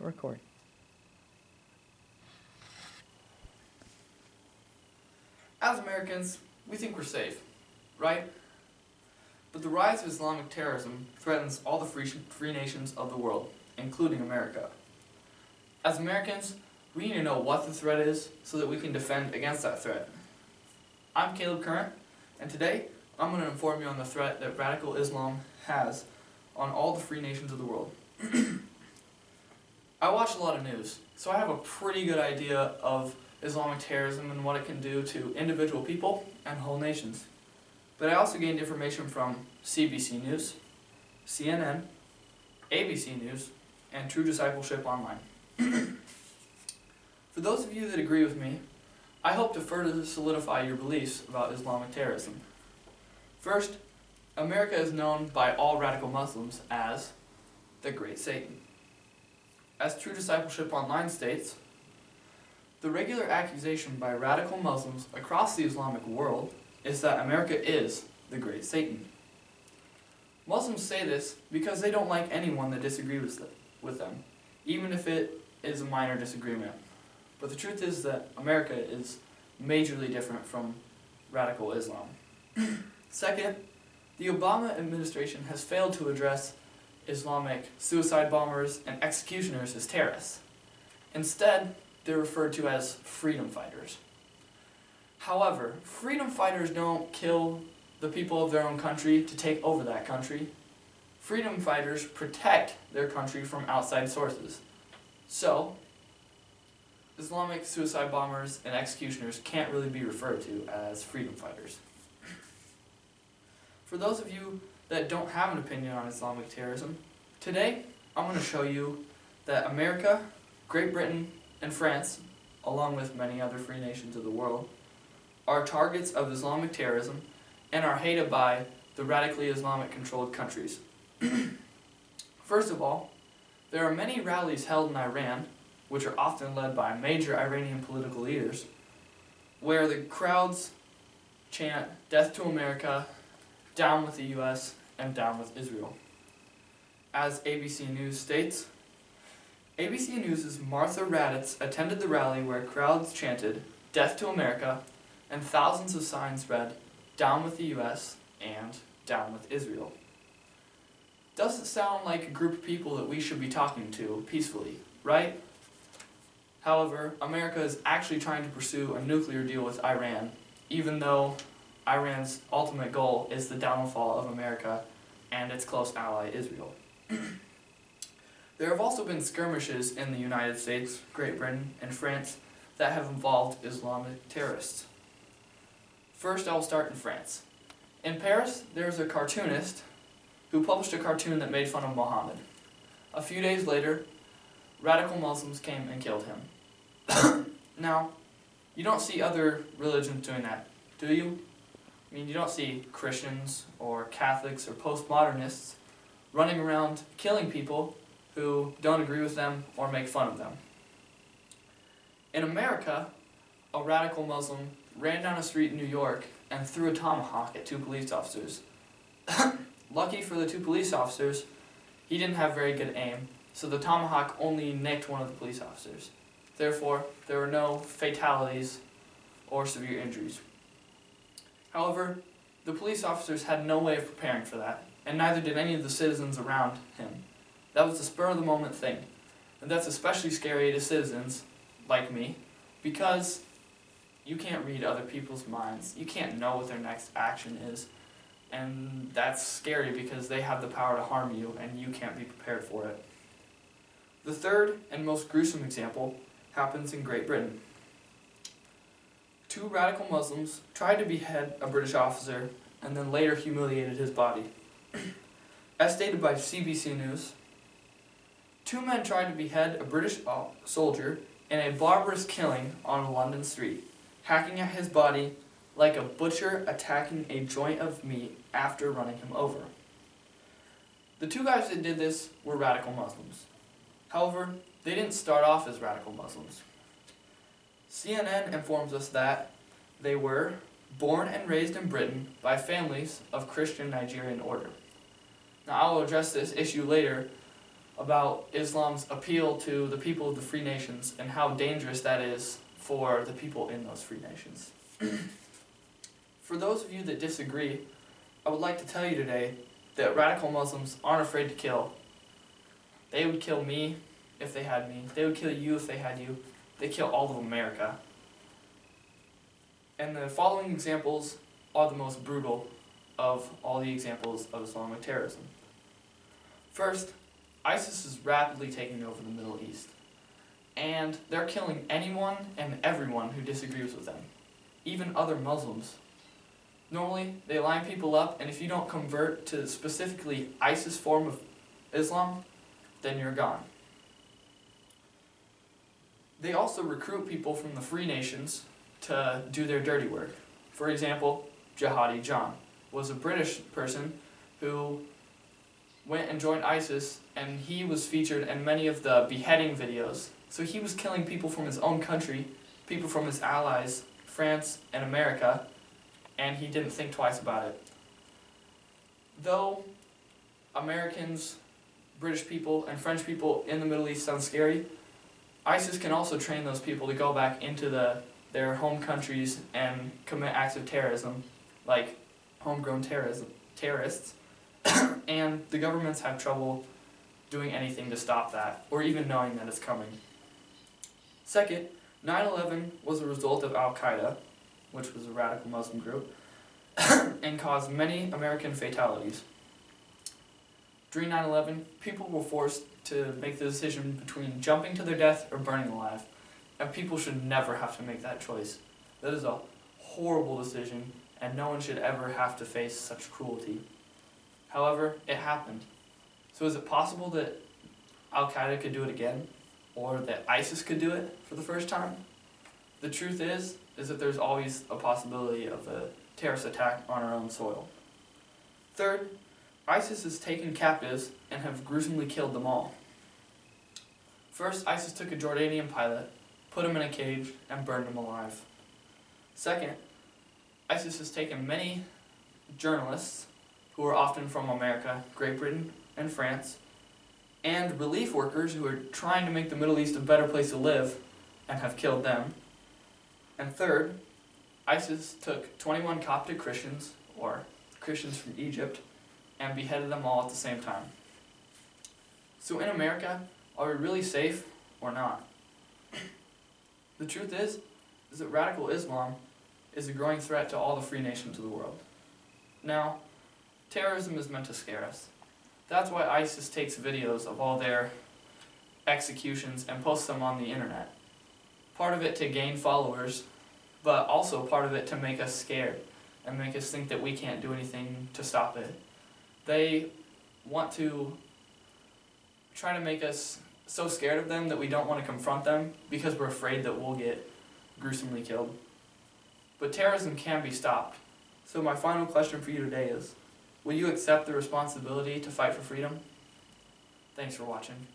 record. As Americans, we think we're safe, right? But the rise of Islamic terrorism threatens all the free nations of the world, including America. As Americans, we need to know what the threat is so that we can defend against that threat. I'm Caleb Current, and today I'm going to inform you on the threat that radical Islam has on all the free nations of the world. I watch a lot of news, so I have a pretty good idea of Islamic terrorism and what it can do to individual people and whole nations. But I also gained information from CBC News, CNN, ABC News, and True Discipleship Online. For those of you that agree with me, I hope to further solidify your beliefs about Islamic terrorism. First, America is known by all radical Muslims as the Great Satan. As True Discipleship Online states, the regular accusation by radical Muslims across the Islamic world is that America is the Great Satan. Muslims say this because they don't like anyone that disagrees with them, even if it is a minor disagreement. But the truth is that America is majorly different from radical Islam. Second, the Obama administration has failed to address Islamic suicide bombers and executioners as terrorists. Instead, they're referred to as freedom fighters. However, freedom fighters don't kill the people of their own country to take over that country. Freedom fighters protect their country from outside sources. So, Islamic suicide bombers and executioners can't really be referred to as freedom fighters. For those of you that don't have an opinion on Islamic terrorism, today I'm going to show you that America, Great Britain, and France, along with many other free nations of the world, are targets of Islamic terrorism and are hated by the radically Islamic-controlled countries. First of all, there are many rallies held in Iran, which are often led by major Iranian political leaders, where the crowds chant "Death to America," "Down with the US," and "Down with Israel." As ABC News states, ABC News' Martha Raddatz attended the rally where crowds chanted "Death to America" and thousands of signs read "Down with the US" and "Down with Israel." Doesn't sound like a group of people that we should be talking to peacefully, right? However, America is actually trying to pursue a nuclear deal with Iran, even though Iran's ultimate goal is the downfall of America and its close ally Israel. There have also been skirmishes in the United States, Great Britain, and France that have involved Islamic terrorists. First, I will start in France. In Paris, there is a cartoonist who published a cartoon that made fun of Muhammad. A few days later, radical Muslims came and killed him. Now, you don't see other religions doing that, do you? I mean, you don't see Christians or Catholics or postmodernists running around killing people who don't agree with them or make fun of them. In America, a radical Muslim ran down a street in New York and threw a tomahawk at two police officers. Lucky for the two police officers, he didn't have very good aim, so the tomahawk only nicked one of the police officers. Therefore, there were no fatalities or severe injuries. However, the police officers had no way of preparing for that, and neither did any of the citizens around him. That was a spur-of-the-moment thing, and that's especially scary to citizens like me, because you can't read other people's minds. You can't know what their next action is, and that's scary because they have the power to harm you, and you can't be prepared for it. The third and most gruesome example happens in Great Britain. Two radical Muslims tried to behead a British officer and then later humiliated his body. As stated by CBC News, two men tried to behead a British soldier in a barbarous killing on a London street, hacking at his body like a butcher attacking a joint of meat after running him over. The two guys that did this were radical Muslims. However, they didn't start off as radical Muslims. CNN informs us that they were born and raised in Britain by families of Christian Nigerian order. Now, I will address this issue later about Islam's appeal to the people of the free nations and how dangerous that is for the people in those free nations. For those of you that disagree, I would like to tell you today that radical Muslims aren't afraid to kill. They would kill me if they had me. They would kill you if they had you. They kill all of America. And the following examples are the most brutal of all the examples of Islamic terrorism. First, ISIS is rapidly taking over the Middle East. And they're killing anyone and everyone who disagrees with them, even other Muslims. Normally, they line people up, and if you don't convert to specifically ISIS form of Islam, then you're gone. They also recruit people from the free nations to do their dirty work. For example, Jihadi John was a British person who went and joined ISIS, and he was featured in many of the beheading videos. So he was killing people from his own country, people from his allies, France and America, and he didn't think twice about it. Though Americans, British people, and French people in the Middle East sound scary, ISIS can also train those people to go back into their home countries and commit acts of terrorism, like homegrown terrorists, and the governments have trouble doing anything to stop that, or even knowing that it's coming. Second, 9/11 was a result of Al-Qaeda, which was a radical Muslim group, and caused many American fatalities. During 9/11, people were forced to make the decision between jumping to their death or burning alive, and people should never have to make that choice. That is a horrible decision, and no one should ever have to face such cruelty. However, it happened. So is it possible that Al-Qaeda could do it again? Or that ISIS could do it for the first time? The truth is that there's always a possibility of a terrorist attack on our own soil. Third, ISIS has taken captives and have gruesomely killed them all. First, ISIS took a Jordanian pilot, put him in a cage, and burned him alive. Second, ISIS has taken many journalists, who are often from America, Great Britain, and France, and relief workers who are trying to make the Middle East a better place to live, and have killed them. And third, ISIS took 21 Coptic Christians, or Christians from Egypt, and beheaded them all at the same time. So in America, are we really safe or not? The truth is that radical Islam is a growing threat to all the free nations of the world. Now, terrorism is meant to scare us. That's why ISIS takes videos of all their executions and posts them on the internet. Part of it to gain followers, but also part of it to make us scared and make us think that we can't do anything to stop it. They want to try to make us so scared of them that we don't want to confront them because we're afraid that we'll get gruesomely killed. But terrorism can be stopped. So my final question for you today is, will you accept the responsibility to fight for freedom? Thanks for watching.